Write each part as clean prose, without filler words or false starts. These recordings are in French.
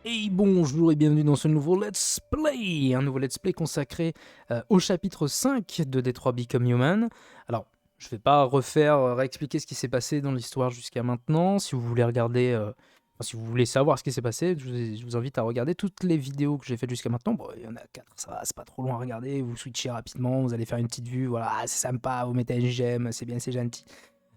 Et bonjour et bienvenue dans ce nouveau Let's Play, un nouveau Let's Play consacré au chapitre 5 de Detroit Become Human. Alors, je vais pas réexpliquer ce qui s'est passé dans l'histoire jusqu'à maintenant. Si vous voulez regarder, si vous voulez savoir ce qui s'est passé, je vous invite à regarder toutes les vidéos que j'ai faites jusqu'à maintenant. Bon, il y en a 4, ça va, c'est pas trop loin à regarder. Vous switchez rapidement, vous allez faire une petite vue, voilà, c'est sympa, vous mettez un j'aime, c'est bien, c'est gentil.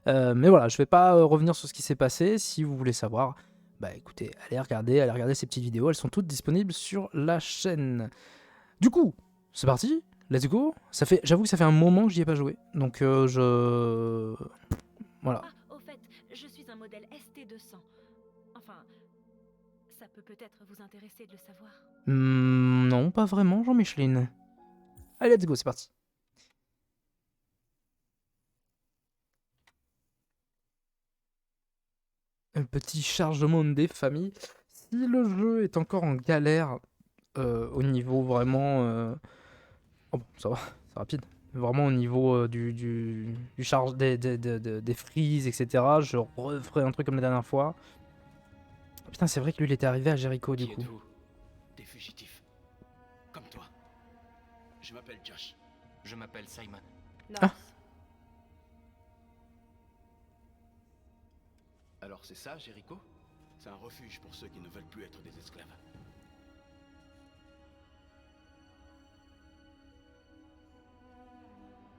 Mais voilà, je vais pas revenir sur ce qui s'est passé. Si vous voulez savoir, bah écoutez, allez regarder ces petites vidéos, elles sont toutes disponibles sur la chaîne. Du coup, c'est parti, let's go. J'avoue que ça fait un moment que j'y ai pas joué, donc voilà. Ah, au fait, je suis un modèle ST200. Enfin, ça peut peut-être vous intéresser de le savoir. Non, pas vraiment, Jean-Micheline. Allez, let's go, c'est parti. Un petit chargement des familles. Si le jeu est encore en galère au niveau vraiment... Oh bon, ça va, c'est rapide. Vraiment au niveau du charge des frises, etc. Je referai un truc comme la dernière fois. Putain, c'est vrai que lui, il était arrivé à Jericho du Qui coup. êtes-vous? Des fugitifs. Comme toi. Je m'appelle Josh. Je m'appelle Simon. Ah, North. Alors c'est ça, Jericho? C'est un refuge pour ceux qui ne veulent plus être des esclaves.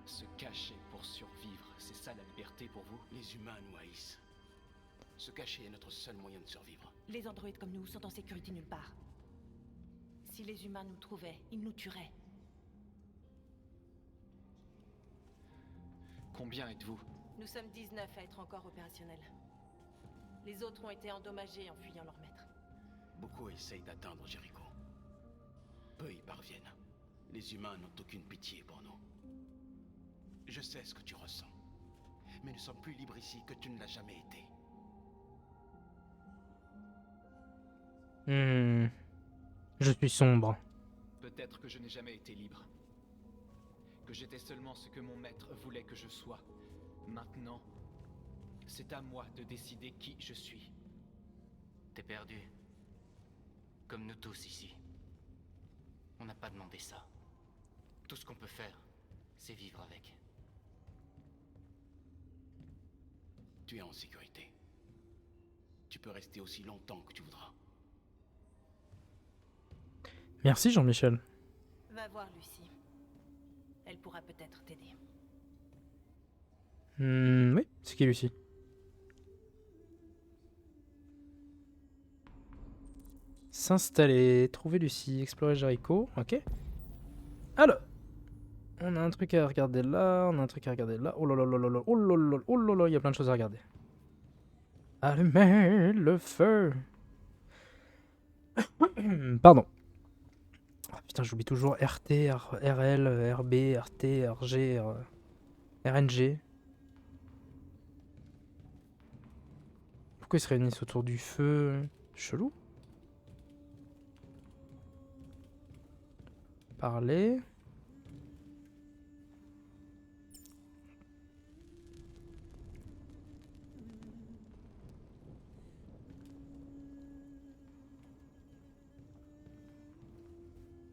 Se cacher pour survivre, c'est ça la liberté pour vous? Les humains nous haïssent. Se cacher est notre seul moyen de survivre. Les androïdes comme nous sont en sécurité nulle part. Si les humains nous trouvaient, ils nous tueraient. Combien êtes-vous? Nous sommes 19 à être encore opérationnels. Les autres ont été endommagés en fuyant leur maître. Beaucoup essayent d'atteindre Jericho. Peu y parviennent. Les humains n'ont aucune pitié pour nous. Je sais ce que tu ressens. Mais nous sommes plus libres ici que tu ne l'as jamais été. je suis sombre. Peut-être que je n'ai jamais été libre. Que j'étais seulement ce que mon maître voulait que je sois. Maintenant, c'est à moi de décider qui je suis. T'es perdu. Comme nous tous ici. On n'a pas demandé ça. Tout ce qu'on peut faire, c'est vivre avec. Tu es en sécurité. Tu peux rester aussi longtemps que tu voudras. Merci Jean-Michel. Va voir Lucie. Elle pourra peut-être t'aider. Oui, c'est qui Lucie? S'installer, trouver Lucie, explorer Jericho, ok. Alors, on a un truc à regarder là, on a un truc à regarder là. Oh là là là là là, oh là là, oh là là, il y a plein de choses à regarder. Allumez le feu. Pardon. Ah, putain, j'oublie toujours RT, RL, RB, RT, RG, RNG. Pourquoi ils se réunissent autour du feu? Chelou. Parler.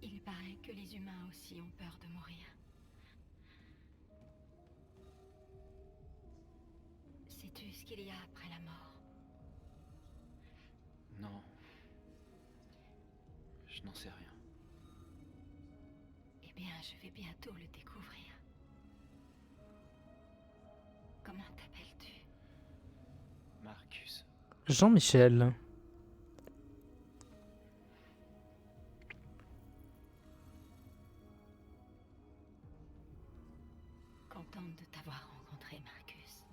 Il paraît que les humains aussi ont peur de mourir. Sais-tu ce qu'il y a après la mort? Non. Je n'en sais rien. Eh bien, je vais bientôt le découvrir. Comment t'appelles-tu? Marcus. Jean-Michel. Contente de t'avoir rencontré, Marcus.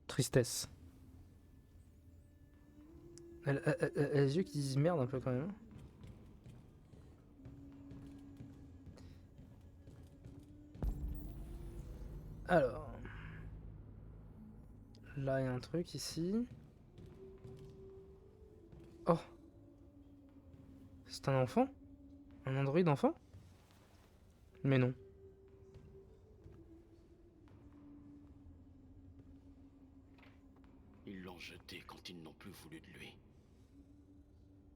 Tristesse. Elle a les yeux qui disent merde un peu quand même. Alors. Là, il y a un truc ici. Oh, C'est un enfant? Un androïde enfant? Mais non. Ils l'ont jeté quand ils n'ont plus voulu de lui.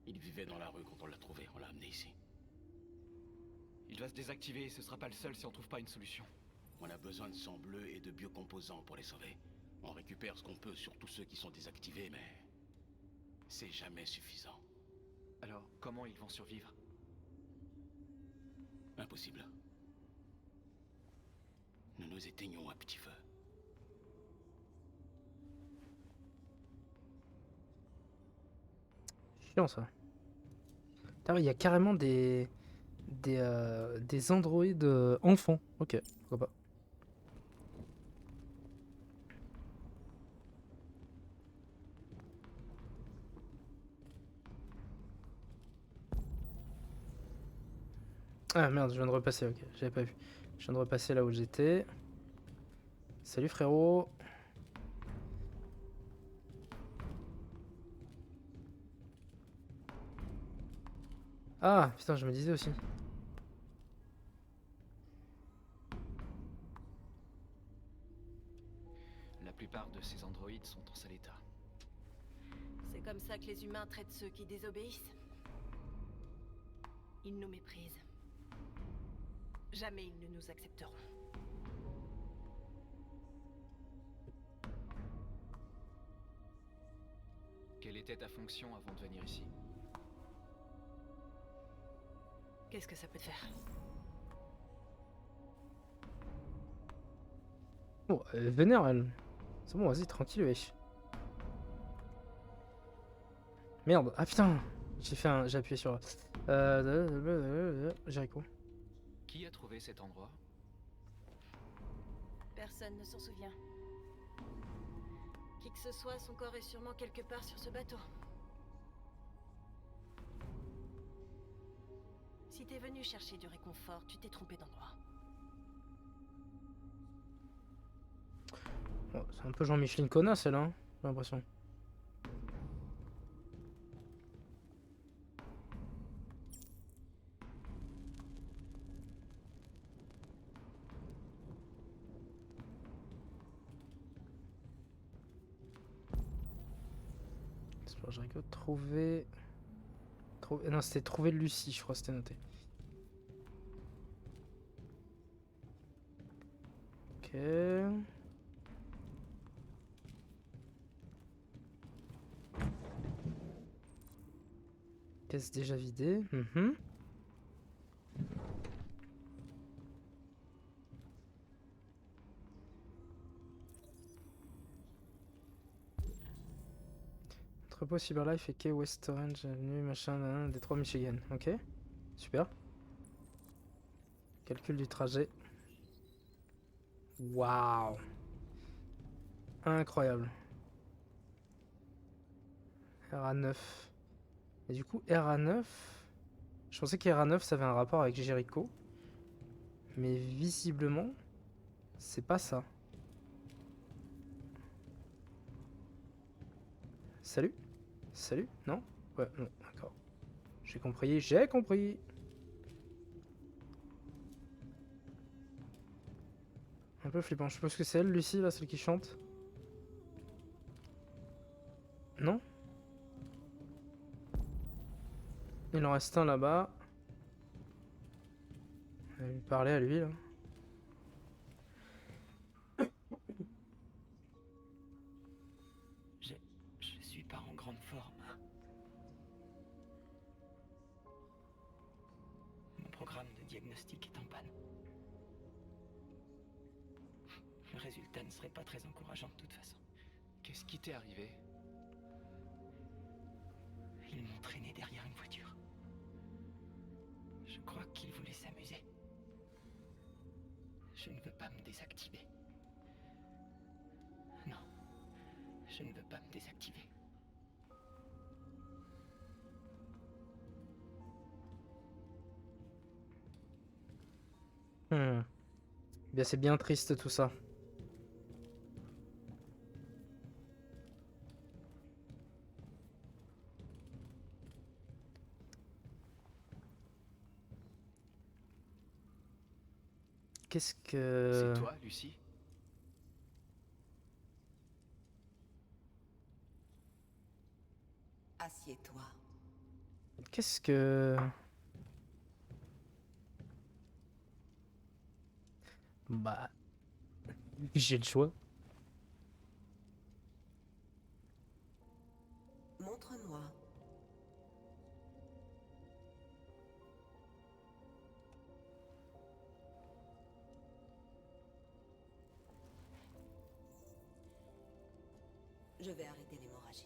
Il vivait dans la rue quand on l'a trouvé, on l'a amené ici. Il va se désactiver et ce sera pas le seul si on trouve pas une solution. On a besoin de sang bleu et de biocomposants pour les sauver. On récupère ce qu'on peut sur tous ceux qui sont désactivés, mais... c'est jamais suffisant. Alors, comment ils vont survivre? Impossible. Nous nous éteignons à petit feu. Chiant ça. Putain, il y a carrément des androïdes enfants. Ok, pourquoi pas. Ah merde, je viens de repasser, ok, j'avais pas vu. Je viens de repasser là où j'étais. Salut frérot. Ah putain, je me disais aussi. La plupart de ces androïdes sont en sale état. C'est comme ça que les humains traitent ceux qui désobéissent. Ils nous méprisent. Jamais ils ne nous accepteront. Quelle était ta fonction avant de venir ici? Qu'est-ce que ça peut te faire? Oh, elle est vénère elle. C'est bon, vas-y, tranquille, wesh. Merde, ah putain, j'ai appuyé sur... Jericho. Qui a trouvé cet endroit? Personne ne s'en souvient. Qui que ce soit, son corps est sûrement quelque part sur ce bateau. Si t'es venu chercher du réconfort, tu t'es trompé d'endroit. Oh, c'est un peu Jean-Michel Conna celle-là, hein, j'ai l'impression. Jericho, trouver... Non, c'était trouver Lucie, je crois, c'était noté. Ok. Caisse déjà vidée. Entrepôt Cyberlife et Key West Orange Avenue, machin, Détroit, Michigan. Ok, super. Calcul du trajet. Waouh. Incroyable. RA9. Et du coup, RA9... Je pensais que RA9, ça avait un rapport avec Jericho. Mais visiblement, c'est pas ça. Salut? Salut? Non? Ouais, non, d'accord. J'ai compris, j'ai compris. Un peu flippant. Je suppose que c'est elle, Lucie, là, celle qui chante. Non? Il en reste un là-bas. On va lui parler à lui, là. Je suis pas en grande forme. Mon programme de diagnostic est en panne. Le résultat ne serait pas très encourageant de toute façon. Qu'est-ce qui t'est arrivé? Ils m'ont traîné derrière une voiture. Je crois qu'ils voulaient s'amuser. Je ne veux pas me désactiver. Non, je ne veux pas me désactiver. Bien, c'est bien triste tout ça. Qu'est-ce que... C'est toi, Lucie? Assieds-toi. Qu'est-ce que... Bah... J'ai le choix. Montre-moi. Je vais arrêter l'hémorragie.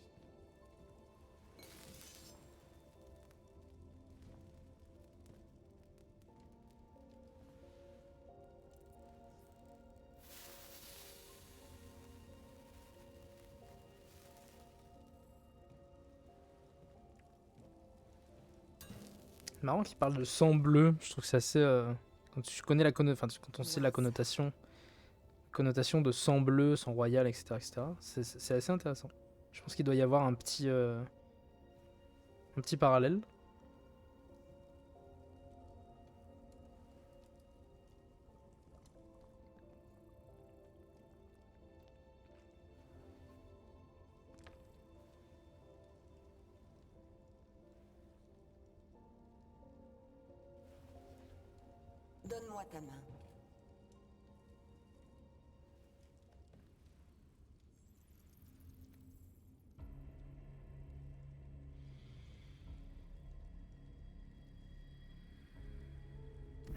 Marrant qu'il parle de sang bleu. Je trouve que c'est assez... Quand tu connais la connotation... Enfin, quand on sait la connotation de sang bleu, sang royal, etc., etc., c'est assez intéressant. Je pense qu'il doit y avoir un petit parallèle. Donne-moi ta main.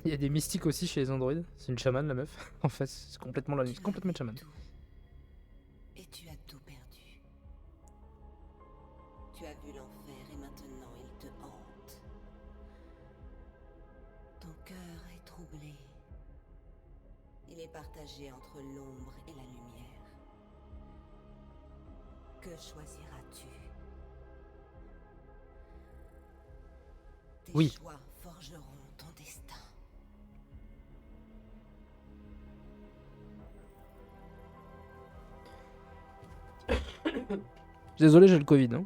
Il y a des mystiques aussi chez les androïdes. C'est une chamane, la meuf. En fait, c'est complètement la nuit. Complètement une chamane. Tout. Et tu as tout perdu. Tu as vu l'enfer et maintenant il te hante. Ton cœur est troublé. Il est partagé entre l'ombre et la lumière. Que choisiras-tu? Tes Oui. choix forgeront ton destin. Désolé, j'ai le Covid. Hein.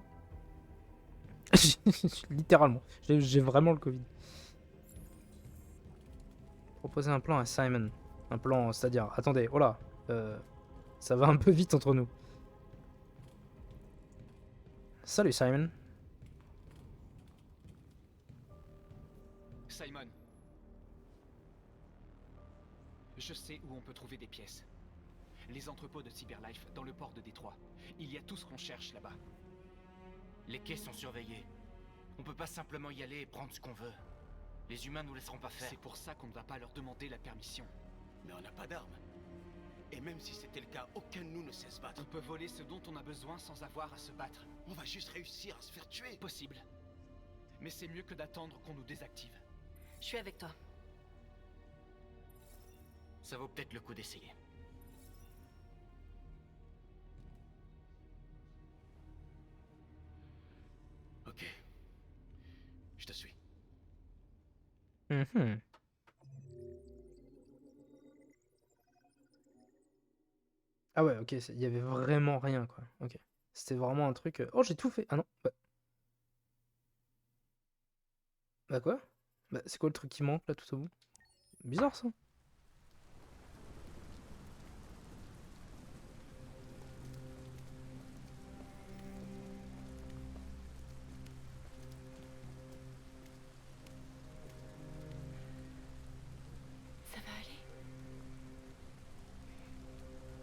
Littéralement. J'ai vraiment le Covid. Proposer un plan à Simon. Un plan, c'est-à-dire... Attendez, oh là. Ça va un peu vite entre nous. Salut Simon. Simon. Je sais où on peut trouver des pièces. Les entrepôts de Cyberlife dans le port de Détroit. Il y a tout ce qu'on cherche là-bas. Les quais sont surveillés. On peut pas simplement y aller et prendre ce qu'on veut. Les humains nous laisseront pas faire. C'est pour ça qu'on ne va pas leur demander la permission. Mais on n'a pas d'armes. Et même si c'était le cas, aucun de nous ne sait se battre. On peut voler ce dont on a besoin sans avoir à se battre. On va juste réussir à se faire tuer. Possible. Mais c'est mieux que d'attendre qu'on nous désactive. Je suis avec toi. Ça vaut peut-être le coup d'essayer. Ok. Je te suis. Mhm. Ah ouais, ok, il y avait vraiment rien, quoi. Ok. C'était vraiment un truc... Oh, j'ai tout fait. Ah non. Bah quoi? Bah c'est quoi le truc qui manque, là, tout au bout? Bizarre, ça. Ça va aller.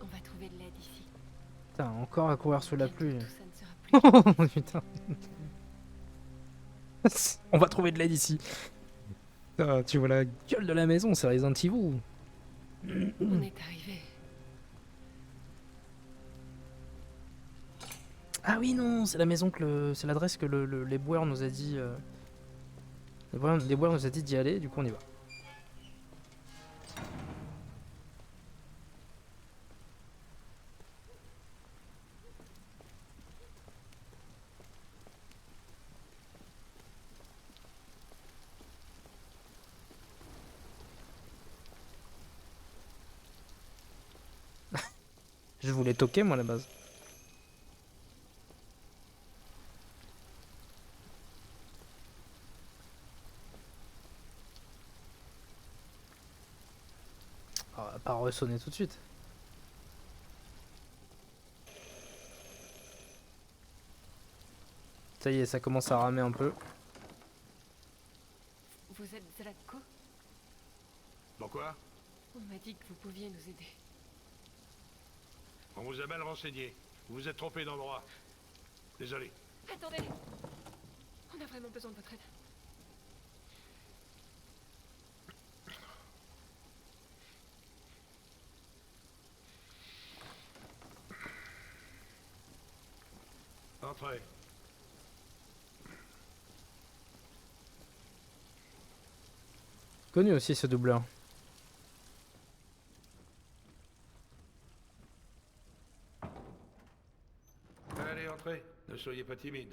On va trouver de l'aide ici. Putain, encore à courir sous la Bientôt, pluie. tout ça ne sera plus. Oh putain. On va trouver de l'aide ici. Ah, tu vois la gueule de la maison, c'est Resident Evil. On est arrivé. Ah oui, non, c'est la maison que c'est l'adresse que les boueurs nous a dit. Les boueurs nous a dit d'y aller, du coup on y va. Je voulais toquer moi à la base. pas ressonner tout de suite. Ça y est, ça commence à ramer un peu. Vous êtes Zlatko? Pourquoi? On m'a dit que vous pouviez nous aider. On vous a mal renseigné. Vous vous êtes trompé d'endroit. Désolé. Attendez! On a vraiment besoin de votre aide. Entrez. Connu aussi ce doubleur. Allez, entrez. Ne soyez pas timide.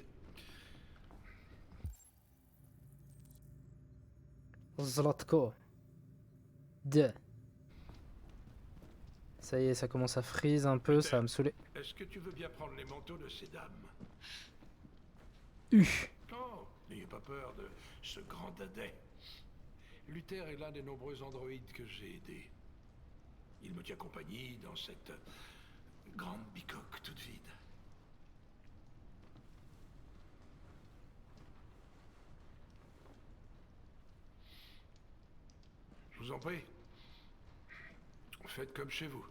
Zlatko. 2. Ça y est, ça commence à freeze un peu, ça va me saouler. Est-ce que tu veux bien prendre les manteaux de ces dames? Oh, n'ayez pas peur de ce grand dadais. Luther est l'un des nombreux androïdes que j'ai aidés. Il me tient compagnie dans cette grande bicoque toute vide. Je vous en prie. Faites comme chez vous.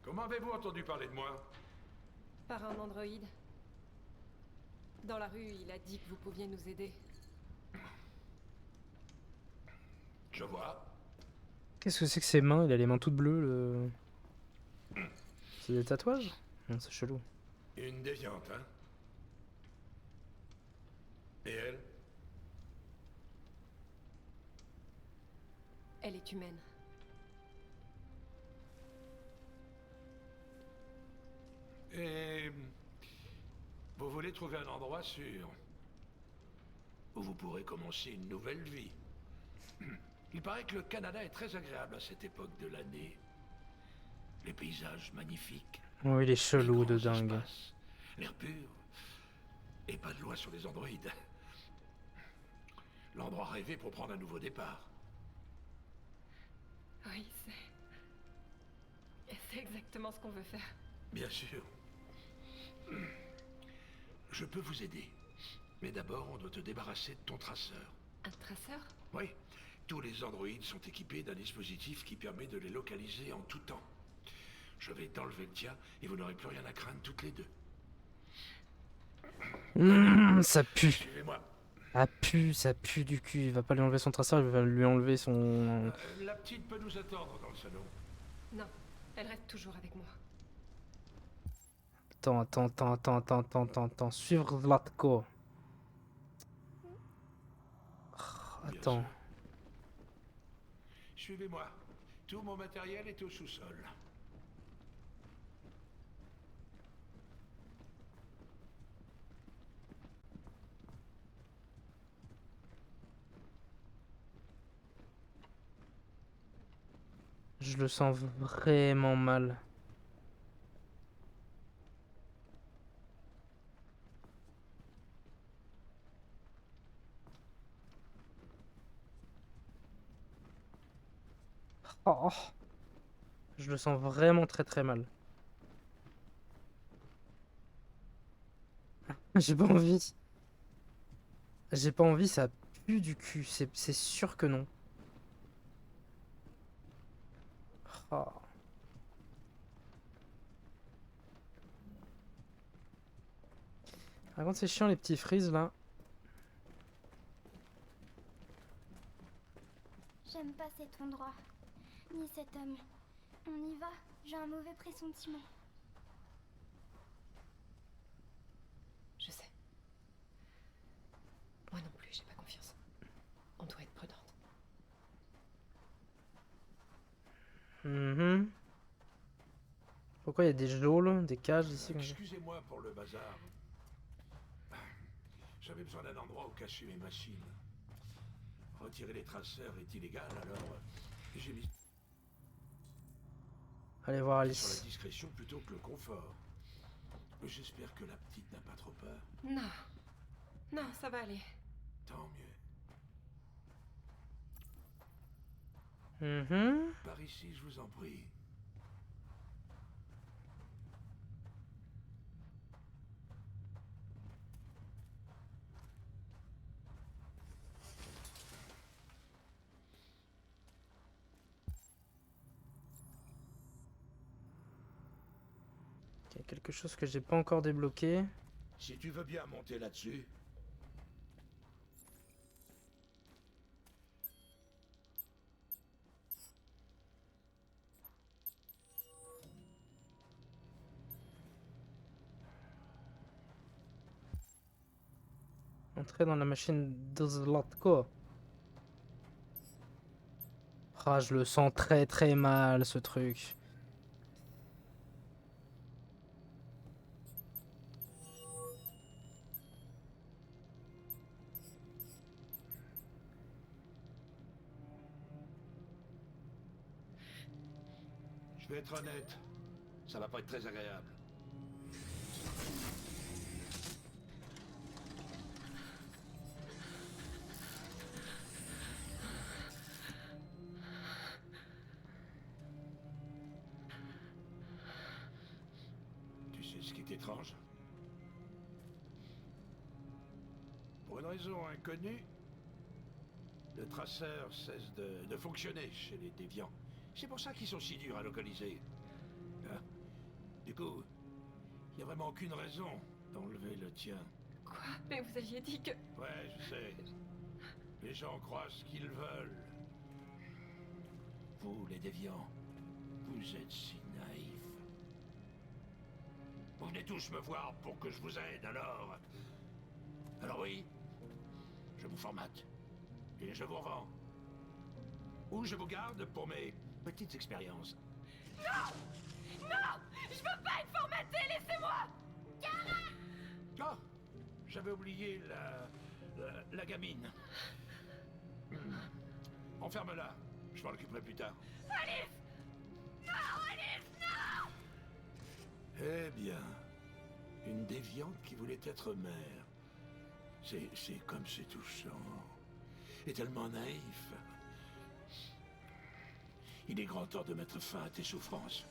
Comment avez-vous entendu parler de moi? Par un androïde. Dans la rue, il a dit que vous pouviez nous aider. Je vois. Qu'est-ce que c'est que ses mains? Il a les mains toutes bleues. C'est des tatouages? Non, c'est chelou. Une déviante, hein? Et elle? Elle est humaine. Et vous voulez trouver un endroit sûr où vous pourrez commencer une nouvelle vie. Il paraît que le Canada est très agréable à cette époque de l'année. Les paysages magnifiques. Oh, il est les chelou de grands dingue. espaces, l'air pur. Et pas de loi sur les androïdes. L'endroit rêvé pour prendre un nouveau départ. Oui, c'est exactement ce qu'on veut faire. Bien sûr. Je peux vous aider. Mais d'abord, on doit te débarrasser de ton traceur. Un traceur? Oui. Tous les androïdes sont équipés d'un dispositif qui permet de les localiser en tout temps. Je vais t'enlever le tien et vous n'aurez plus rien à craindre toutes les deux. Ça pue. Suivez-moi. Ça pue du cul. Il va pas lui enlever son traceur, il va lui enlever son... La petite peut nous attendre dans le salon. Non, elle reste toujours avec moi. Attends. Suivre Zlatko. Bien Attends. sûr. Suivez-moi. Tout mon matériel est au sous-sol. Je le sens vraiment mal. Oh. Je le sens vraiment très mal. J'ai pas envie. J'ai pas envie, ça pue du cul. C'est sûr que non. Oh. Par contre, c'est chiant les petits frises là. J'aime pas cet endroit, ni cet homme. On y va, j'ai un mauvais pressentiment. Je sais. Moi non plus, j'ai pas confiance. On doit être prudente. Pourquoi il y a des geôles, des cages ici comme ça? Excusez-moi pour le bazar. J'avais besoin d'un endroit où cacher mes machines. Retirer les traceurs est illégal, alors j'ai mis Allez voir sur la Alice. discrétion plutôt que le confort. J'espère que la petite n'a pas trop peur. Non. Non, ça va aller. Tant mieux. Mhm. Par ici, je vous en prie. Il y a quelque chose que j'ai pas encore débloqué. Si tu veux bien monter là-dessus. Entrer dans la machine de Zlatko. Ah, je le sens très très mal ce truc. Je vais être honnête. Ça va pas être très agréable. Tu sais ce qui est étrange? Pour une raison inconnue, le traceur cesse de fonctionner chez les déviants. C'est pour ça qu'ils sont si durs à localiser. Hein? Du coup, il n'y a vraiment aucune raison d'enlever le tien. Quoi? Mais vous aviez dit que... Ouais, je sais. Les gens croient ce qu'ils veulent. Vous, les déviants, vous êtes si naïfs. Vous venez tous me voir pour que je vous aide, alors... Alors oui, je vous formate. Et je vous revends. Ou je vous garde pour mes petites expériences. Non! Non! Je veux pas être formaté, laissez-moi! Oh! J'avais oublié la gamine. Enferme-la. Je m'en occuperai plus tard. Alice! Non, Alice, non! Eh bien, une déviante qui voulait être mère. C'est comme c'est touchant. Et tellement naïf. Il est grand temps de mettre fin à tes souffrances.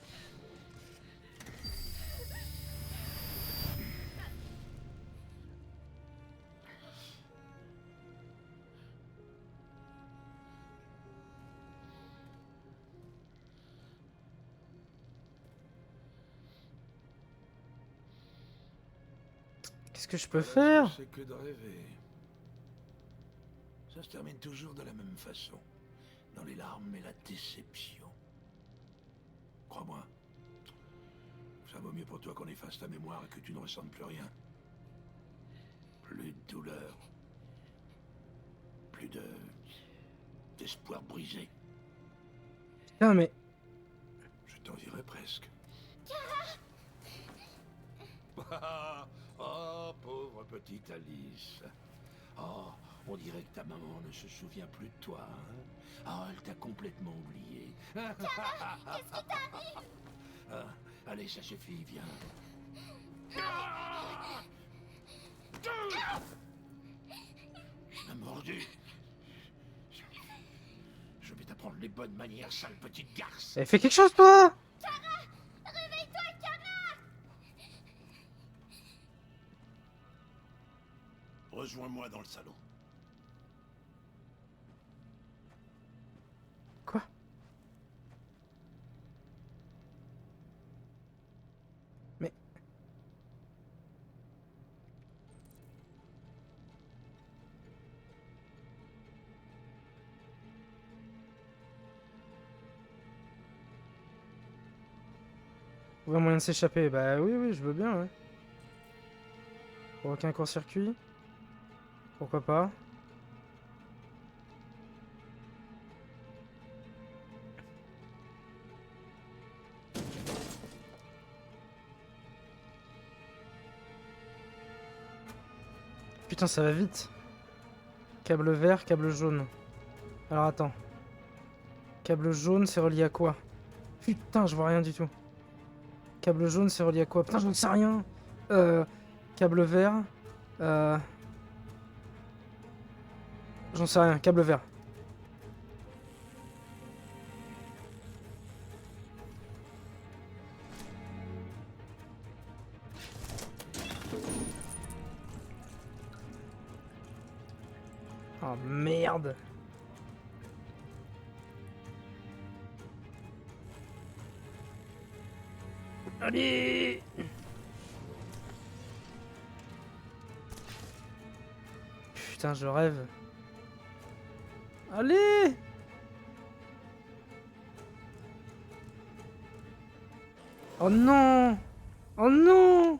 Qu'est-ce que je peux faire? C'est que de rêver. Ça se termine toujours de la même façon. Dans les larmes et la déception. Crois-moi. Ça vaut mieux pour toi qu'on efface ta mémoire et que tu ne ressentes plus rien. Plus de douleur. Plus d'espoir brisé. Putain, mais... Je t'en dirais presque. Oh, pauvre petite Alice. Oh, on dirait que ta maman ne se souvient plus de toi. Hein? Oh, elle t'a complètement oublié. Qu'est-ce qui t'arrive? Ah, allez, ça suffit, viens. Tu m'as mordu. Je vais t'apprendre les bonnes manières, sale petite garce. Eh, fais quelque chose, toi! Réveille-toi, Kara! Rejoins-moi dans le salon. Quoi? Mais... Trouver un moyen de s'échapper? Bah oui, oui, je veux bien, ouais. Provoquer un court-circuit? Pourquoi pas? Putain, ça va vite. Câble vert, câble jaune. Alors attends. Câble jaune, c'est relié à quoi? Putain, je vois rien du tout. Câble jaune, c'est relié à quoi? Putain, je ne sais rien. Câble vert. Euh... J'en sais rien, câble vert. Oh merde. Allez. Putain, je rêve. Allez. Oh non. Oh non.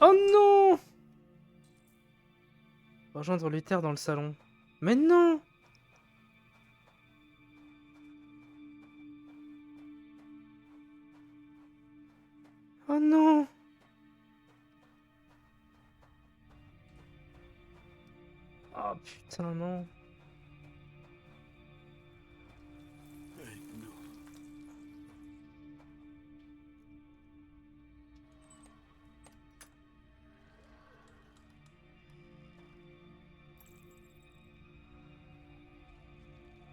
Oh non. Rejoindre Luther dans le salon. Mais non. Oh non. Oh putain non.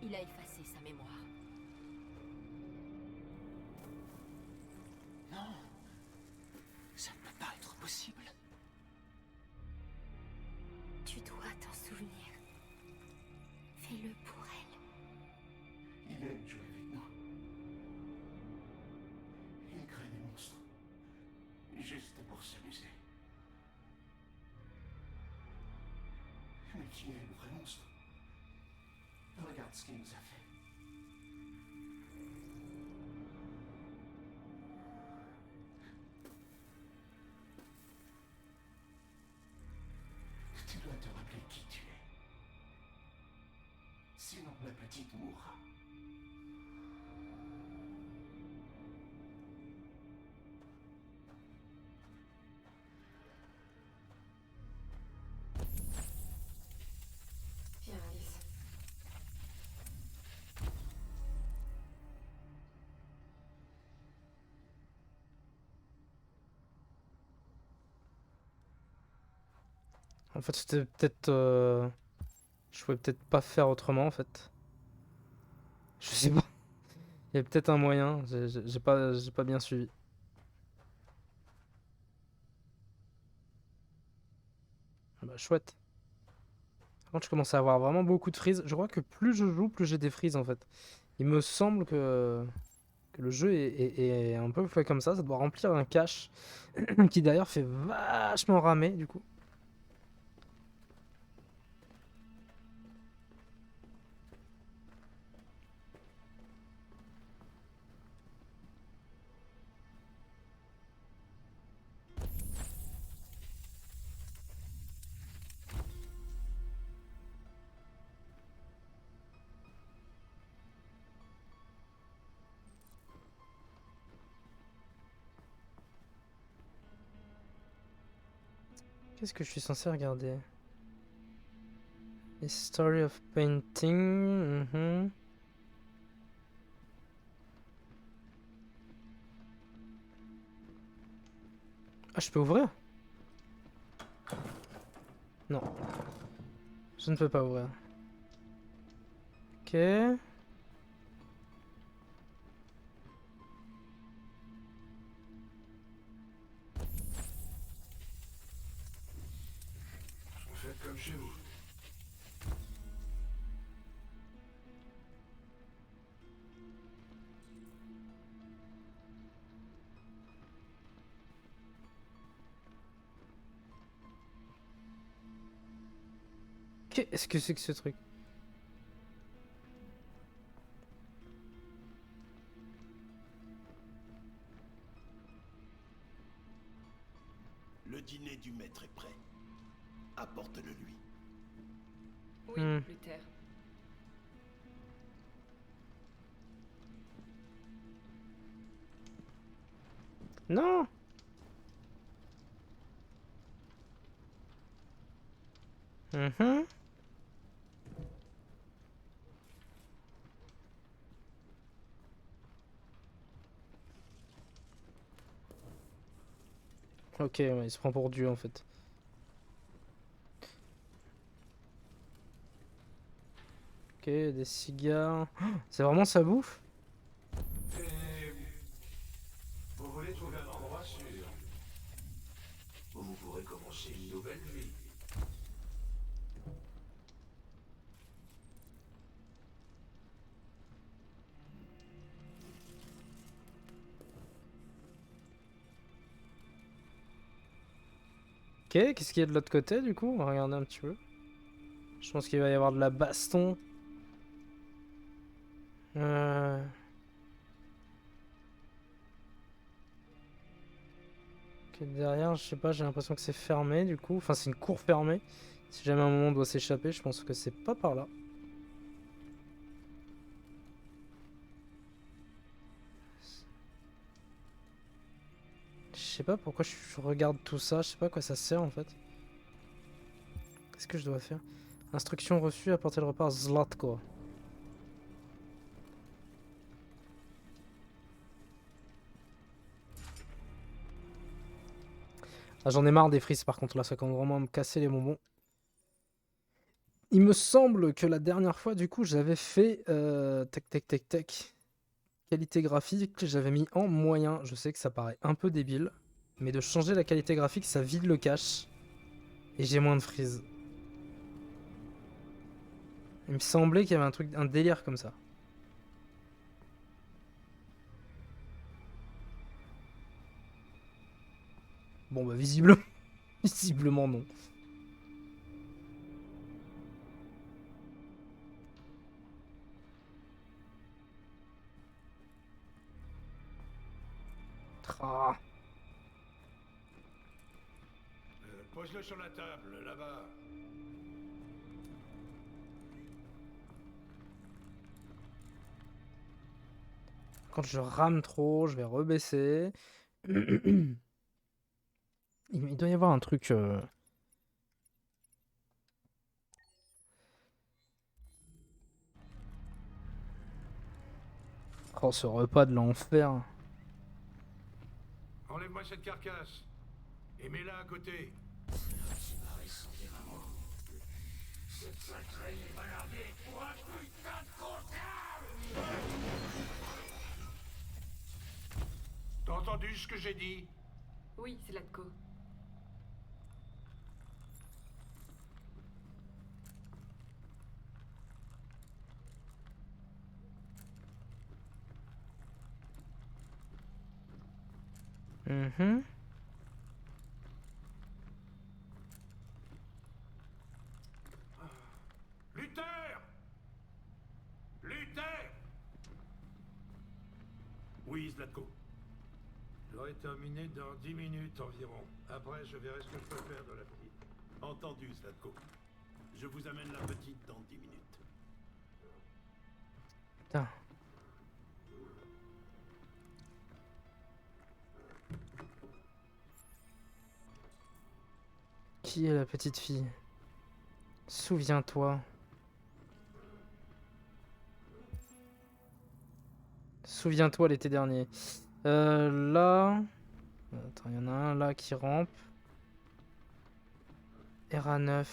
Il a effacé sa mémoire. Non. Ça ne peut pas être possible. Tu dois t'en souvenir. Fais-le pour elle. Il aime jouer avec nous. Il crée des monstres. Juste pour s'amuser. Mais qui est le vrai monstre? Regarde ce qu'il nous a fait. Tu dois te rappeler qui tu es. Sinon la petite mourra. Viens, Alice. En fait, c'était peut-être... Je pouvais peut-être pas faire autrement, en fait. Je sais pas. Il y a peut-être un moyen. J'ai pas bien suivi. Ah bah, chouette. Par contre, je commence à avoir vraiment beaucoup de frises. Je crois que plus je joue, plus j'ai des frises, en fait. Il me semble que le jeu est un peu fait comme ça. Ça doit remplir un cache qui, d'ailleurs, fait vachement ramer, du coup. Qu'est-ce que je suis censé regarder? History of Painting. Ah, je peux ouvrir? Non. Je ne peux pas ouvrir. Ok. Faites comme chez vous. Qu'est-ce que c'est que ce truc? Le dîner du maître est prêt. Apporte-le lui. Oui, Hmm. Luther. Non! Mhm. Ok, ouais, il se prend pour Dieu en fait. Ok, des cigares. C'est vraiment sa bouffe? Et vous voulez trouver un endroit sûr où vous pourrez commencer une nouvelle vie. Ok, qu'est-ce qu'il y a de l'autre côté du coup? On va regarder un petit peu. Je pense qu'il va y avoir de la baston. Euh... Ok, derrière, je sais pas, j'ai l'impression que c'est fermé du coup. Enfin, c'est une cour fermée. Si jamais un moment on doit s'échapper, je pense que c'est pas par là. Je sais pas pourquoi je regarde tout ça, je sais pas à quoi ça sert en fait. Qu'est-ce que je dois faire? Instruction reçue, apporter le repas à Zlatko. Ah, j'en ai marre des frises par contre là, ça commence vraiment à me casser les bonbons. Il me semble que la dernière fois du coup j'avais fait tac tac tac tac. Qualité graphique, j'avais mis en moyen. Je sais que ça paraît un peu débile, mais de changer la qualité graphique, ça vide le cache. Et j'ai moins de frises. Il me semblait qu'il y avait un truc, un délire comme ça. Bon bah visiblement, visiblement non. Ah. Pose-le sur la table, là-bas. Quand je rame trop, je vais rebaisser. Il doit y avoir un truc. Oh, ce repas de l'enfer. Enlève-moi cette carcasse. Et mets-la à côté. T'as entendu ce que j'ai dit? Oui, c'est Zlatko. Mhm. Luther! Luther! Oui, Zlatko. J'aurai terminé dans 10 minutes environ. Après, je verrai ce que je peux faire de la petite. Entendu, Zlatko. Je vous amène la petite dans 10 minutes. Putain. Qui est la petite fille? Souviens-toi. Souviens-toi l'été dernier. Là. Attends, il y en a un là qui rampe. RA9.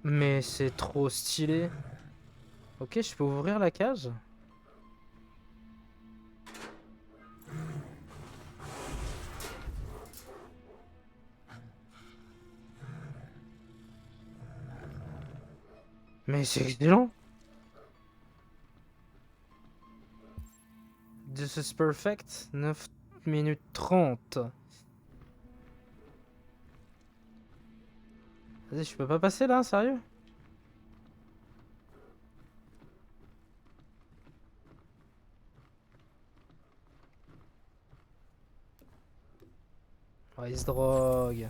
Mais c'est trop stylé. Ok, je peux ouvrir la cage? Mais c'est excellent. This is perfect. 9 minutes 30. Vas-y, je peux pas passer là, sérieux? Oh, il se drogue.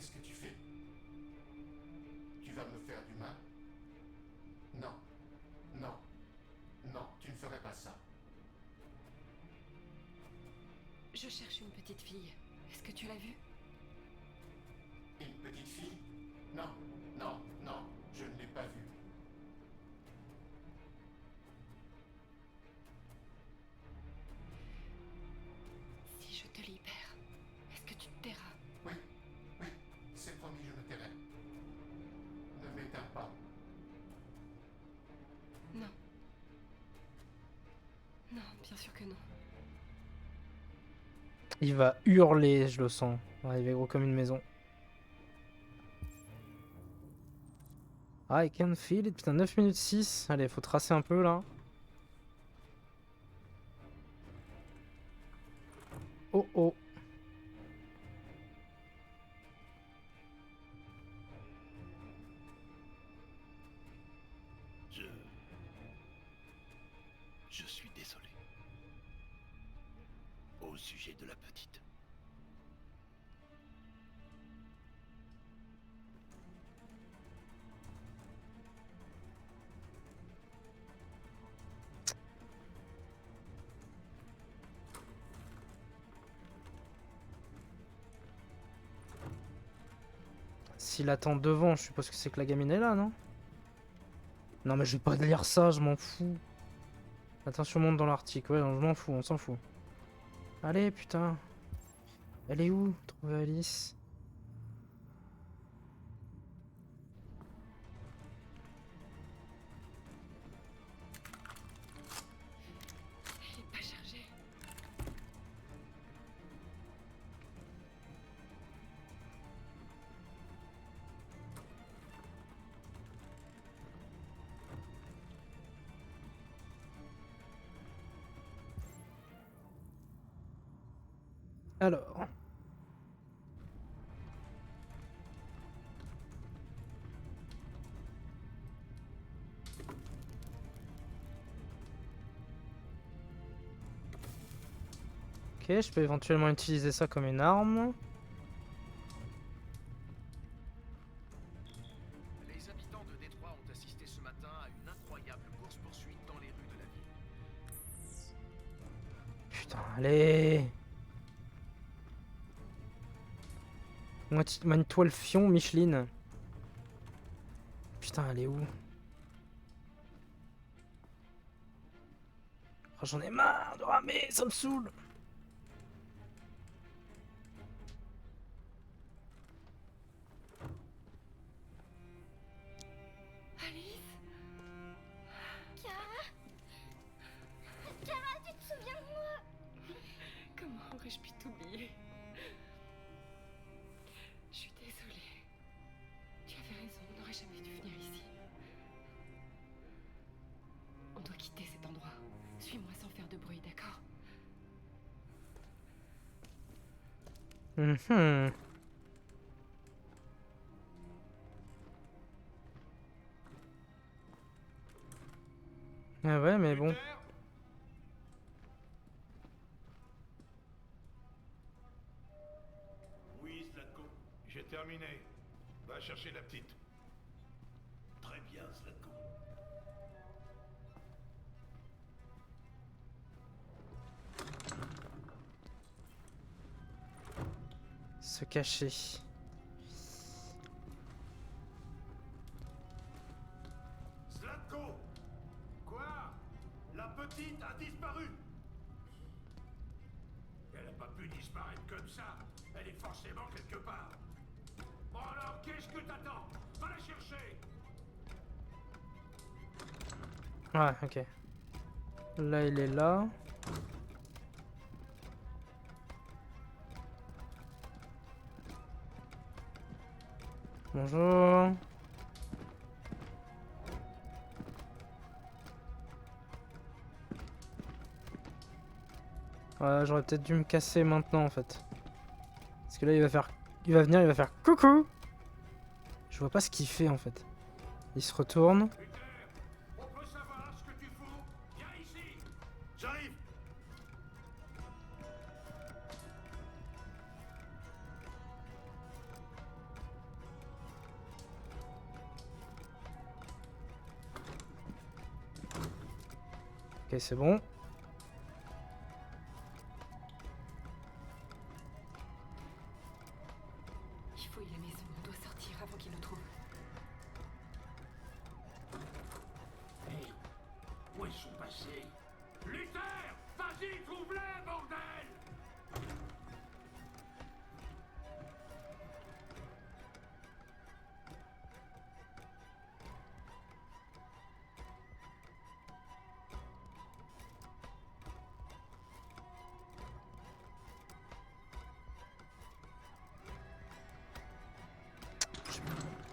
Qu'est-ce que tu fais? Tu vas me faire du mal? Non. Non. Non, tu ne ferais pas ça. Je cherche une petite fille. Est-ce que tu l'as vue? Une petite fille? Non, non, non, je ne l'ai pas vue. Si je te libère, est-ce que tu te tairas? Oui, oui, c'est promis, je me tairai. Ne m'éteins pas. Non. Non, bien sûr que non. Il va hurler, je le sens. Ouais, il va gros comme une maison. I can feel it. Putain, 9 minutes 6. Allez, faut tracer un peu là. Oh oh. Je suis désolé. Au sujet de la petite. S'il attend devant, je suppose que c'est que la gamine est là, non? Non mais je vais pas lire ça, je m'en fous. Attention, monte dans l'article. Ouais, je m'en fous, on s'en fout. Allez, putain. Elle est où? Trouver Alice. Il est pas chargé. Alors. Ok, je peux éventuellement utiliser ça comme une arme. Les habitants de Détroit ont assisté ce matin à une incroyable course-poursuite dans les rues de la ville. Putain, allez. Une toile fion, Micheline. Putain, elle est où? Oh, j'en ai marre de ramer, ça me saoule. Alice? Kara? Kara, tu te souviens de moi? Comment aurais-je pu t'oublier? Je suis désolée. Tu avais raison, on n'aurait jamais dû venir ici. On doit quitter cet endroit. Suis-moi sans faire de bruit, d'accord? Mhm. Ah ouais, mais bon. Oui, Zlatko. J'ai terminé. Va chercher la petite. Très bien, Zlatko. Se cacher. Zlatko! Quoi? La petite a disparu! Elle n'a pas pu disparaître comme ça. Elle est forcément quelque part. Bon alors, qu'est-ce que t'attends? Va la chercher! Ouais, ok. Là, il est là. Bonjour. Ouais, j'aurais peut-être dû me casser maintenant en fait. Parce que là, il va faire... Il va venir, il va faire coucou. Je vois pas ce qu'il fait en fait. Il se retourne. Peter, on peut savoir ce que tu fous? Viens ici! J'arrive! Ok, c'est bon. Il fouille la maison, on doit sortir avant qu'il nous trouve. Hey, où ils sont passés? Luther! Vas-y, trouve-les, bordel!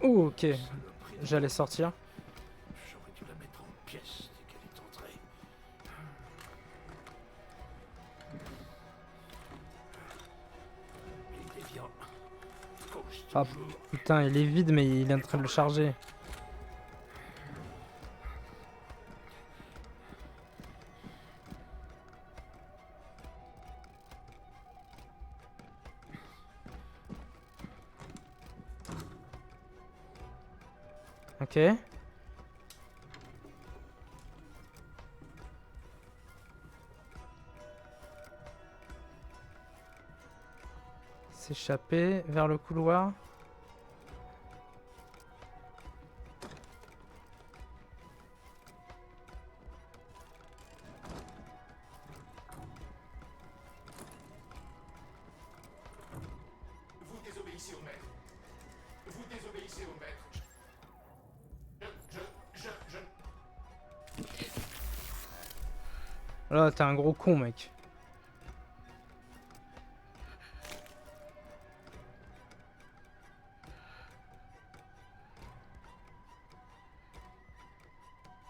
Oh, ok, j'allais sortir. J'aurais dû la mettre en pièces dès qu'elle est entrée. Les déviants causent Ah toujours. putain, il est vide, mais il est en train de le charger. Ok. S'échapper vers le couloir. Vous désobéissez au maître. Vous désobéissez au maître. Là, t'es un gros con, mec.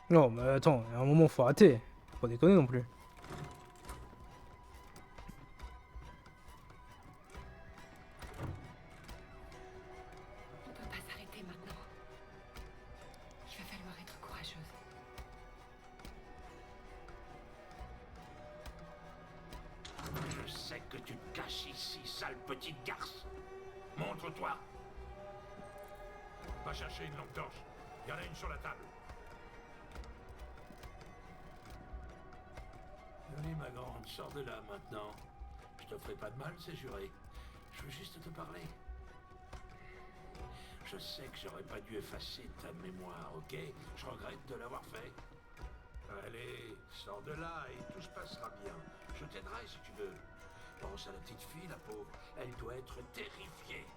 Non, mais attends, à un moment, faut arrêter. Faut pas déconner non plus. On peut pas s'arrêter maintenant. Il va falloir être courageuse. Je sais que tu te caches ici, sale petite garce. Montre-toi. Va chercher une lampe torche. Il y en a une sur la table. Allez, ma grande, sors de là maintenant. Je te ferai pas de mal, c'est juré. Je veux juste te parler. Je sais que j'aurais pas dû effacer ta mémoire, ok? Je regrette de l'avoir fait. Allez, sors de là et tout se passera bien. Je t'aiderai si tu veux. Pense à la petite fille, la pauvre. Elle doit être terrifiée.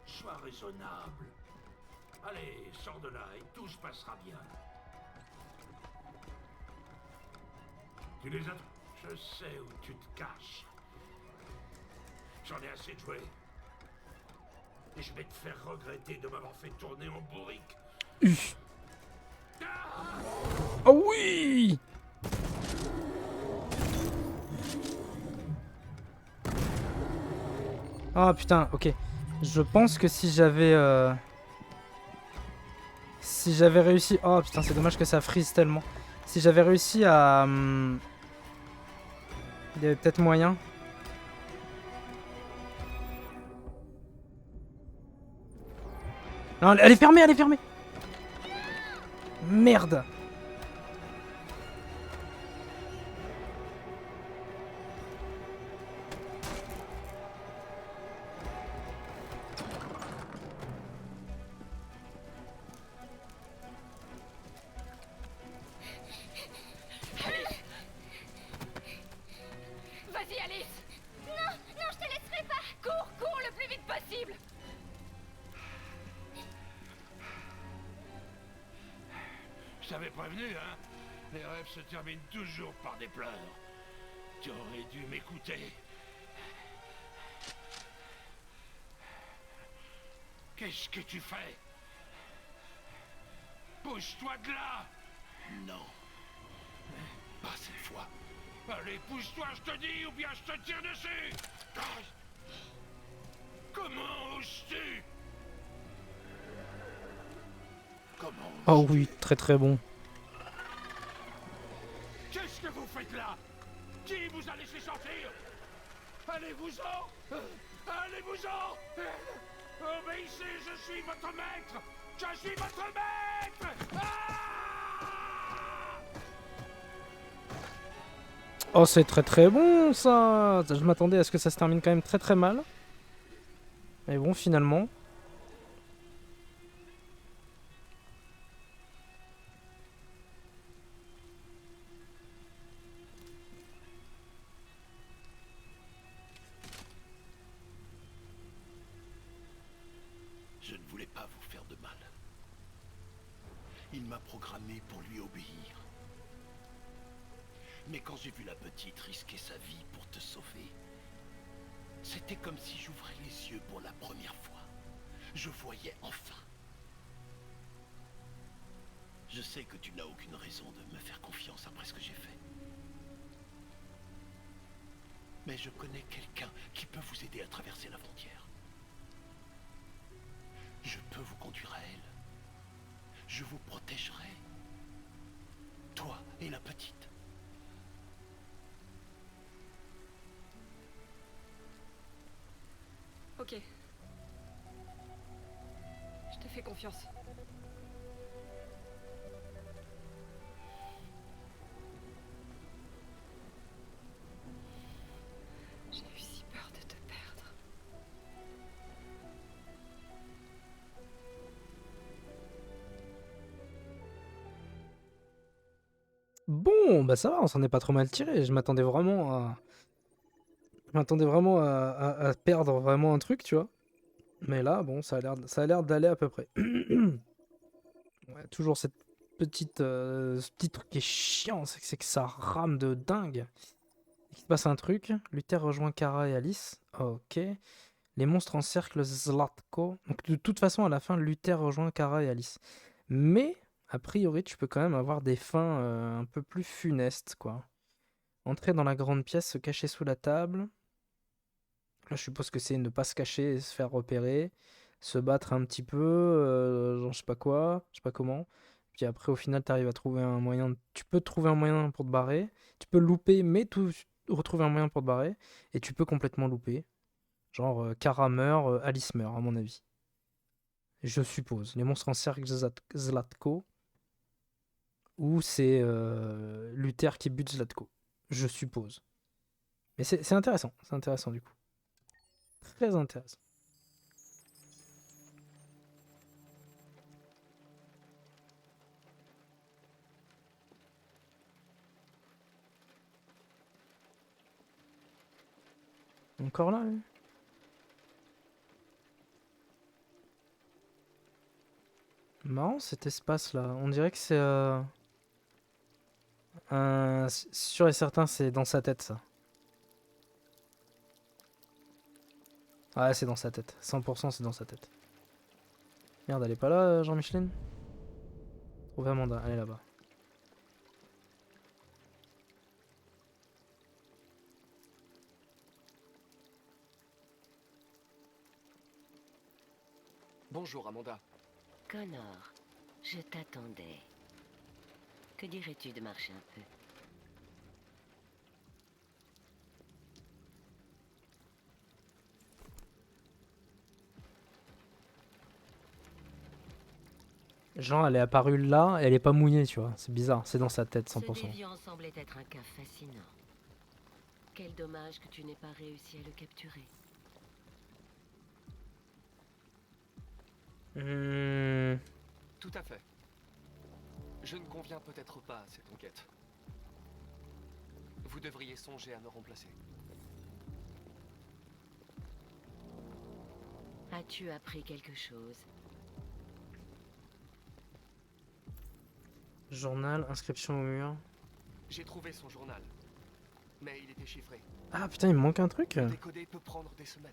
Sois raisonnable. Allez, sors de là et tout se passera bien. Tu les as... Je sais où tu te caches. J'en ai assez de jouer. Et je vais te faire regretter de m'avoir fait tourner en bourrique. Oh oui! Ah putain, ok. Je pense que si j'avais... Si j'avais réussi... Oh putain, c'est dommage que ça freeze tellement. Si j'avais réussi à... Il y avait peut-être moyen. Non, elle est fermée, elle est fermée. Merde. Vas-y, Alice! Non, non, je te laisserai pas. Cours, cours le plus vite possible! Je t'avais prévenu, hein? Les rêves se terminent toujours par des pleurs. Tu aurais dû m'écouter. Qu'est-ce que tu fais? Pousse-toi de là! Non. Pas cette fois. Allez, pousse-toi, je te dis, ou bien je te tire dessus! Comment oses-tu? Comment Oh oui, très très bon. Qu'est-ce que vous faites là? Qui vous a laissé sortir? Allez-vous-en! Allez-vous-en! Obéissez, je suis votre maître! Je suis votre maître! Ah! Oh, c'est très très bon ça. Je m'attendais à ce que ça se termine quand même très très mal. Mais bon, finalement. Je ne voulais pas vous faire de mal. Il m'a programmé pour lui obéir. Mais quand j'ai vu la petite risquer sa vie pour te sauver, c'était comme si j'ouvrais les yeux pour la première fois. Je voyais enfin. Je sais que tu n'as aucune raison de me faire confiance après ce que j'ai fait. Mais je connais quelqu'un qui peut vous aider à traverser la frontière. Je peux vous conduire à elle. Je vous protégerai. Toi et la petite. Ok. Je te fais confiance. J'ai eu si peur de te perdre. Bon, bah ça va, on s'en est pas trop mal tiré. Je m'attendais vraiment à... à perdre vraiment un truc, tu vois. Mais là, bon, ça a l'air d'aller à peu près. Ouais, toujours cette petite, ce petit truc qui est chiant, c'est que ça rame de dingue. Il se passe un truc. Luther rejoint Kara et Alice. Ok. Les monstres encerclent Zlatko. Donc de toute façon, à la fin, Luther rejoint Kara et Alice. Mais, a priori, tu peux quand même avoir des fins un peu plus funestes, quoi. Entrer dans la grande pièce, se cacher sous la table. Là, je suppose que c'est ne pas se cacher et se faire repérer. Se battre un petit peu, genre je sais pas quoi, je sais pas comment. Puis après, au final, tu arrives à trouver un moyen. Tu peux trouver un moyen pour te barrer. Tu peux louper, mais retrouver un moyen pour te barrer. Et tu peux complètement louper. Genre, Kara meurt, Alice meurt, à mon avis. Je suppose. Les monstres encerclent Zlatko. Ou c'est Luther qui bute Zlatko. Je suppose. Mais c'est intéressant. C'est intéressant du coup. Très intéressant. Encore là, lui. Marrant cet espace là. On dirait que c'est sûr et certain, c'est dans sa tête ça. Ouais, c'est dans sa tête. 100% c'est dans sa tête. Merde, elle est pas là, Jean-Micheline? Trouver Amanda, elle est là-bas. Bonjour, Amanda. Connor, je t'attendais. Que dirais-tu de marcher un peu? Genre, elle est apparue là, elle est pas mouillée, tu vois. C'est bizarre, c'est dans sa tête, Ce 100%. déviant semblait être un cas fascinant. Quel dommage que tu n'aies pas réussi à le capturer. Tout à fait. Je ne conviens peut-être pas à cette enquête. Vous devriez songer à me remplacer. As-tu appris quelque chose? Journal, inscription au mur. J'ai trouvé son journal, mais il était chiffré. Ah putain, il me manque un truc. Le décoder peut prendre des semaines.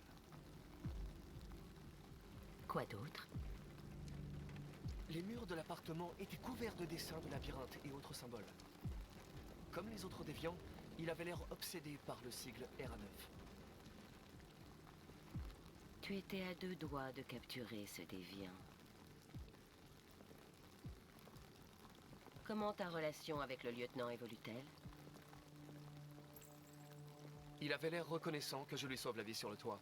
Quoi d'autre? Les murs de l'appartement étaient couverts de dessins de labyrinthes et autres symboles. Comme les autres déviants, il avait l'air obsédé par le sigle RA9. Tu étais à 2 doigts de capturer ce déviant. Comment ta relation avec le lieutenant évolue-t-elle? Il avait l'air reconnaissant que je lui sauve la vie sur le toit.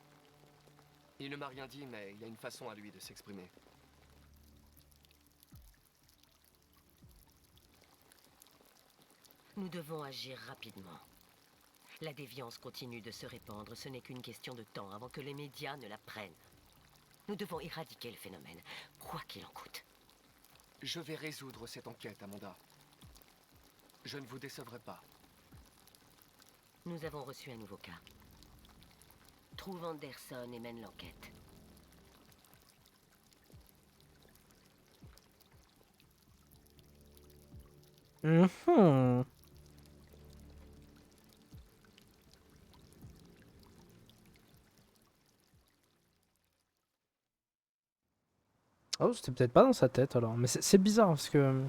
Il ne m'a rien dit, mais il y a une façon à lui de s'exprimer. Nous devons agir rapidement. La déviance continue de se répandre. Ce n'est qu'une question de temps avant que les médias ne la prennent. Nous devons éradiquer le phénomène, quoi qu'il en coûte. Je vais résoudre cette enquête, Amanda. Je ne vous décevrai pas. Nous avons reçu un nouveau cas. Trouve Anderson et mène l'enquête. Oh, c'était peut-être pas dans sa tête alors. Mais c'est bizarre parce que.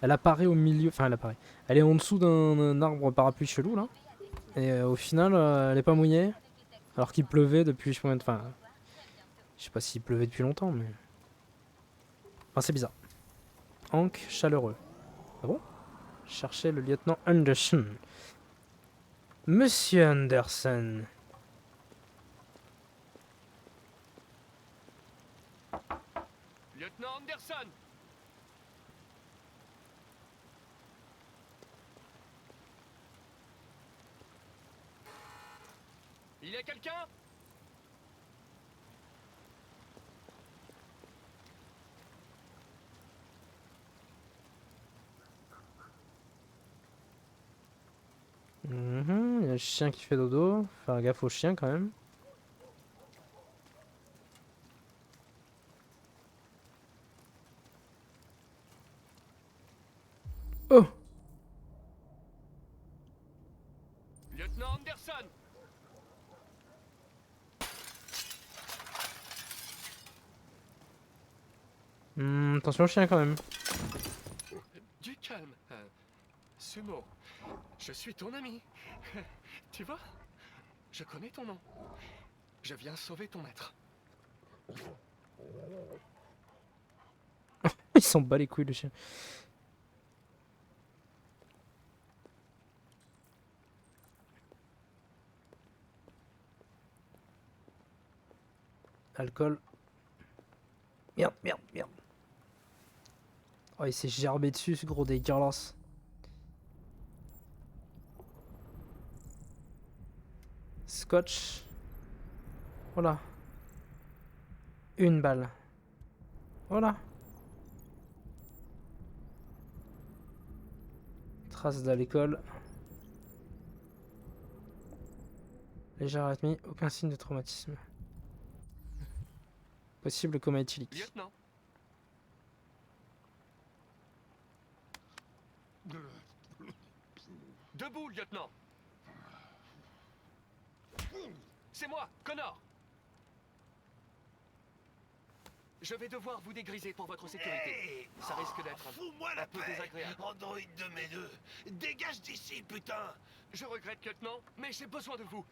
Elle apparaît au milieu. Enfin, elle apparaît. Elle est en dessous d'un arbre parapluie chelou là. Et au final, elle est pas mouillée. Alors qu'il pleuvait depuis. Enfin. Je sais pas s'il pleuvait depuis longtemps, mais. Enfin, c'est bizarre. Hank chaleureux. Ah bon? Cherchez le lieutenant Anderson. Monsieur Anderson. Lieutenant Anderson! Il y a quelqu'un? Il y a le chien qui fait dodo. Faire gaffe au chien quand même. Oh! Lieutenant Anderson! Attention au chien quand même. Du calme. Sumo, je suis ton ami. Tu vois? Je connais ton nom. Je viens sauver ton maître. Il s'en bat les couilles le chien. Alcool. Merde, merde, merde. Oh, il s'est gerbé dessus, ce gros dégueulasse. Scotch. Voilà. Une balle. Voilà. Trace d'alcool. Légère arythmie, aucun signe de traumatisme. Possible coma éthylique. Lieutenant. Debout, lieutenant. C'est moi, Connor. Je vais devoir vous dégriser pour votre sécurité. Ça risque d'être Fous-moi la peu paix, désagréable. androïde de mes deux. Dégage d'ici, putain. Je regrette, lieutenant, mais j'ai besoin de vous.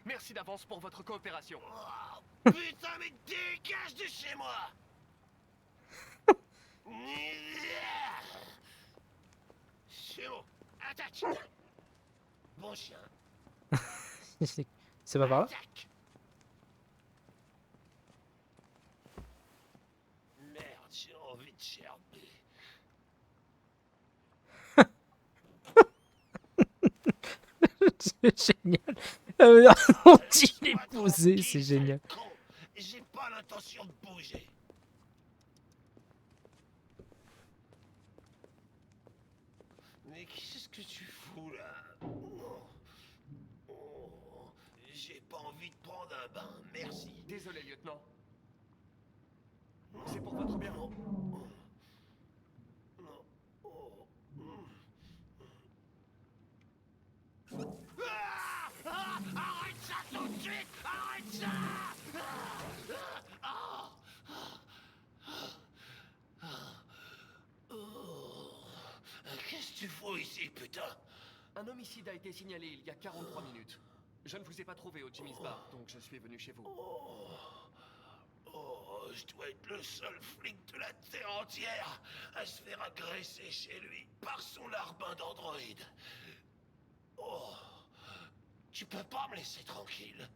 Merci d'avance pour votre coopération. Oh, putain, mais dégage de chez moi. C'est bon, attaque. Bon chien. C'est pas par là? Attaque. Merde, j'ai envie de gerber. C'est génial. La manière dont il est posé, c'est génial. J'ai pas l'intention de bouger. Mais qu'est-ce que tu fous là? Oh, j'ai pas envie de prendre un bain, merci. Désolé, lieutenant. C'est pour votre bien. Non. Arrête ça tout de suite! Arrête ça! Qu'est-ce que tu fous ici, putain? Un homicide a été signalé il y a 43 minutes. Je ne vous ai pas trouvé au Jimmy's Bar, donc je suis venu chez vous. Oh, je dois être le seul flic de la Terre entière à se faire agresser chez lui par son larbin d'androïde. Oh, tu peux pas me laisser tranquille.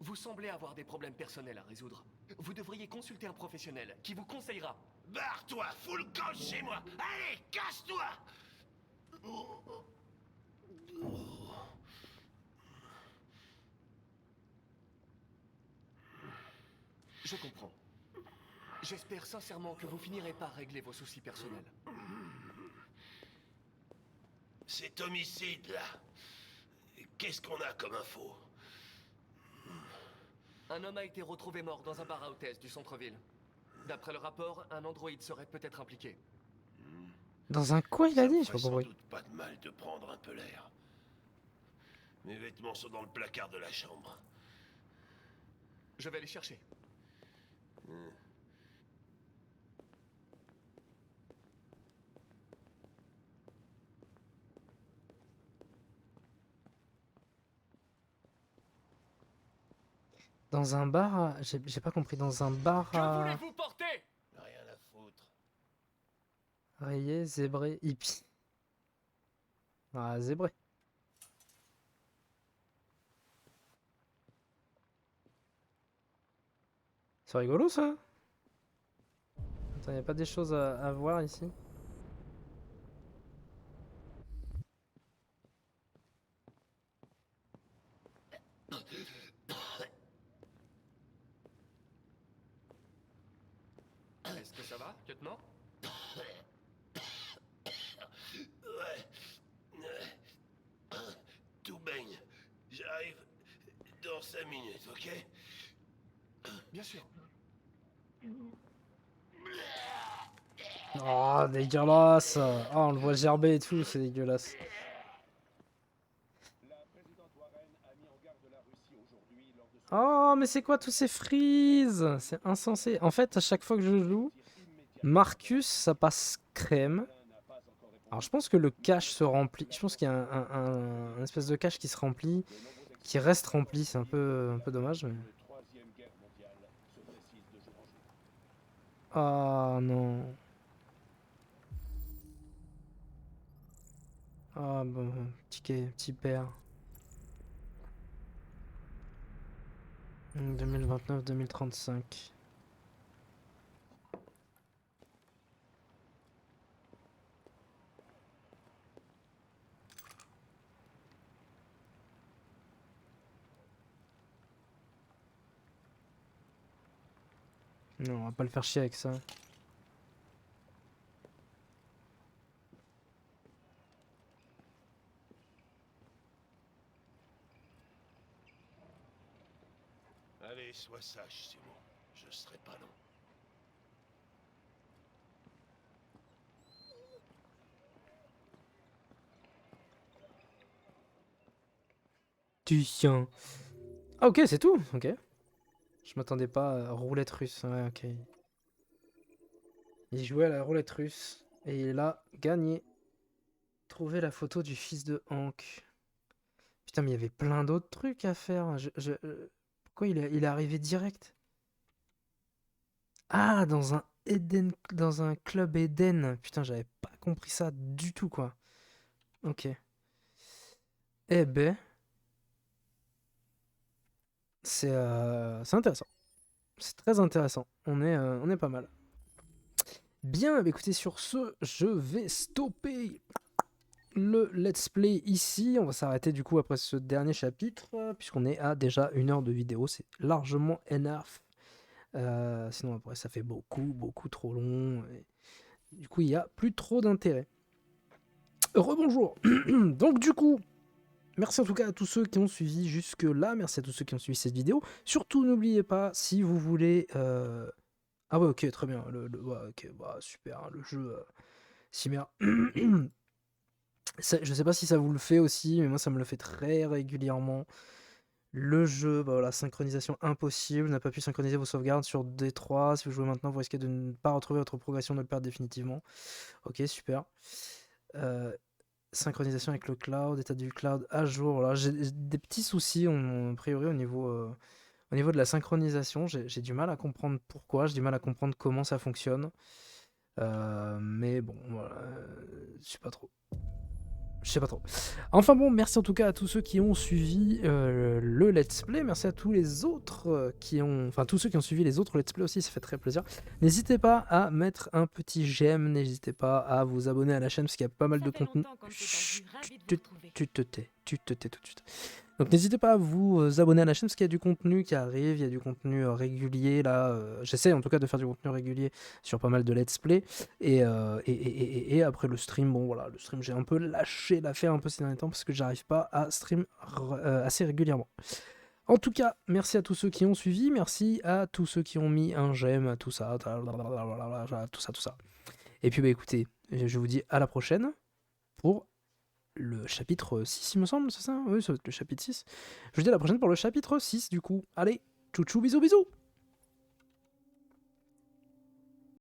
Vous semblez avoir des problèmes personnels à résoudre. Vous devriez consulter un professionnel qui vous conseillera. Barre-toi, fous le camp chez moi. Allez, casse-toi. Je comprends. J'espère sincèrement que vous finirez par régler vos soucis personnels. Cet homicide, là, qu'est-ce qu'on a comme info? Un homme a été retrouvé mort dans un bar à hôtesse du centre-ville. D'après le rapport, un androïde serait peut-être impliqué. Dans un quoi il a dit? Je sais pas Sans pourquoi. doute pas de mal de prendre un peu l'air. Mes vêtements sont dans le placard de la chambre. Je vais les chercher. Dans un bar à... J'ai pas compris. Dans un bar Que à... voulez-vous porter? Rien à foutre. Rayé, zébré, hippie. Ah, zébré. C'est rigolo ça. Attends, y a pas des choses à voir ici? Est-ce que ça va, lieutenant? Ouais. Tout baigne. J'arrive dans 5 minutes, ok? Bien sûr. Oh, dégueulasse. Oh, on le voit gerber et tout, c'est dégueulasse. Oh, mais c'est quoi tous ces freezes? C'est insensé. En fait, à chaque fois que je joue, Marcus, ça passe crème. Alors, je pense que le cache se remplit. Je pense qu'il y a un espèce de cache qui se remplit, qui reste rempli. C'est un peu dommage. Mais... Ah non. Ah bon, petit père. 2029-2035. Non, on va pas le faire chier avec ça. Allez, sois sage, Simon. Je serai pas long. Tiens. Ah ok, c'est tout. Ok. Je m'attendais pas à roulette russe. Ouais, ok. Il jouait à la roulette russe et il a gagné. Trouver la photo du fils de Hank. Putain, mais il y avait plein d'autres trucs à faire. Pourquoi il est arrivé direct? Ah, dans un club Eden. Putain, j'avais pas compris ça du tout, quoi. Ok. Eh ben, c'est intéressant. C'est très intéressant. On est pas mal. Bien, bah écoutez, sur ce, je vais stopper le let's play ici. On va s'arrêter du coup après ce dernier chapitre, puisqu'on est à déjà 1 heure de vidéo. C'est largement enough. Sinon après ça fait beaucoup trop long. Et du coup, il n'y a plus trop d'intérêt. Rebonjour. Donc du coup, merci en tout cas à tous ceux qui ont suivi jusque là. Merci à tous ceux qui ont suivi cette vidéo. Surtout, n'oubliez pas, si vous voulez... Ah ouais, ok, très bien. Ouais, ok, bah, super, hein, le jeu Chimère. Je sais pas si ça vous le fait aussi, mais moi ça me le fait très régulièrement. Le jeu, bah voilà, synchronisation impossible, n'a pas pu synchroniser vos sauvegardes sur D3. Si vous jouez maintenant, vous risquez de ne pas retrouver votre progression, de le perdre définitivement. Ok, super. Synchronisation avec le cloud, état du cloud à jour. Voilà, j'ai des petits soucis, a priori, au niveau de la synchronisation. J'ai du mal à comprendre pourquoi, j'ai du mal à comprendre comment ça fonctionne. Mais bon, voilà, je sais pas trop. Je sais pas trop. Enfin bon, merci en tout cas à tous ceux qui ont suivi le let's play. Merci à tous les autres tous ceux qui ont suivi les autres let's play aussi, ça fait très plaisir. N'hésitez pas à mettre un petit j'aime, n'hésitez pas à vous abonner à la chaîne parce qu'il y a pas mal de contenu. Chut, tu te tais tout de suite. Donc n'hésitez pas à vous abonner à la chaîne parce qu'il y a du contenu qui arrive, il y a du contenu régulier là. J'essaie en tout cas de faire du contenu régulier sur pas mal de let's play. Et après le stream, bon voilà, le stream j'ai un peu lâché l'affaire un peu ces derniers temps parce que j'arrive pas à stream assez régulièrement. En tout cas, merci à tous ceux qui ont suivi, merci à tous ceux qui ont mis un j'aime, tout ça. Et puis bah écoutez, je vous dis à la prochaine pour le chapitre 6, il me semble, c'est ça? Oui, ça va être le chapitre 6. Je vous dis à la prochaine pour le chapitre 6, du coup. Allez, tchou tchou, bisous bisous!